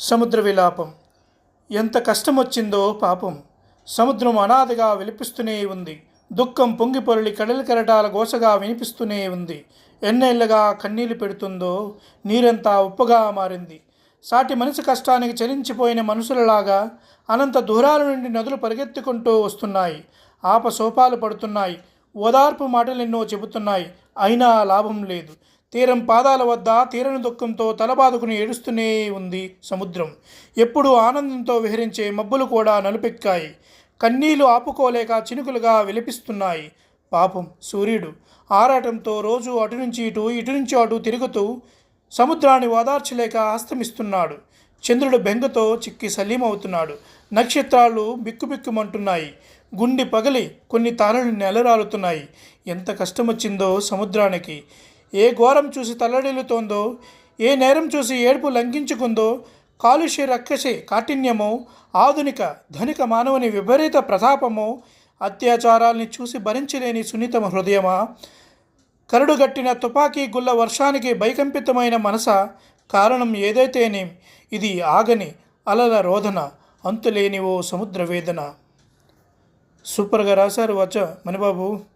సముద్ర విలాపం. ఎంత కష్టమొచ్చిందో పాపం. సముద్రం అనాథగా విలపిస్తూనే ఉంది. దుఃఖం పొంగి పొరలి కడలి కెరటాల ఘోషగా వినిపిస్తూనే ఉంది. ఎన్నేళ్లుగా కన్నీళ్లు పెడుతుందో నీరంతా ఉప్పగా మారింది. సాటి మనిషి కష్టానికి చలించిపోయిన మనుషులలాగా అనంత దూరాల నుండి నదులు పరిగెత్తుకుంటూ వస్తున్నాయి. ఆపసోపాలు పడుతున్నాయి. ఓదార్పు మాటలెన్నో చెబుతున్నాయి. అయినా లాభం లేదు. తీరం పాదాల వద్ద తీరని దుఃఖంతో తలబాదుకుని ఏడుస్తూనే ఉంది సముద్రం. ఎప్పుడూ ఆనందంతో విహరించే మబ్బులు కూడా నలుపెక్కాయి. కన్నీళ్లు ఆపుకోలేక చినుకులుగా విలపిస్తున్నాయి. పాపం సూర్యుడు ఆరాటంతో రోజు అటు నుంచి అటు తిరుగుతూ సముద్రాన్ని ఓదార్చలేక అస్తమిస్తున్నాడు. చంద్రుడు బెంగతో చిక్కి సలీమవుతున్నాడు. నక్షత్రాలు బిక్కుబిక్కుమంటున్నాయి. గుండె పగిలి కొన్ని తారలు నెలరాలుతున్నాయి. ఎంత కష్టమొచ్చిందో సముద్రానికి. ఏ ఘోరం చూసి తల్లడిల్లుతోందో, ఏ నేరం చూసి ఏడుపు లంఘించుకుందో, కాలుష్య రక్కసి కాఠిన్యమో, ఆధునిక ధనిక మానవుని విపరీత ప్రతాపమో, అత్యాచారాల్ని చూసి భరించలేని సున్నితమ హృదయమా, కరడుగట్టిన తుపాకీ గుల్ల వర్షానికి భయకంపితమైన మనస, కారణం ఏదైతేనేం ఇది ఆగని అలల రోదన, అంతులేని ఓ సముద్ర వేదన. సూపర్గా రాశారు మణిబాబు.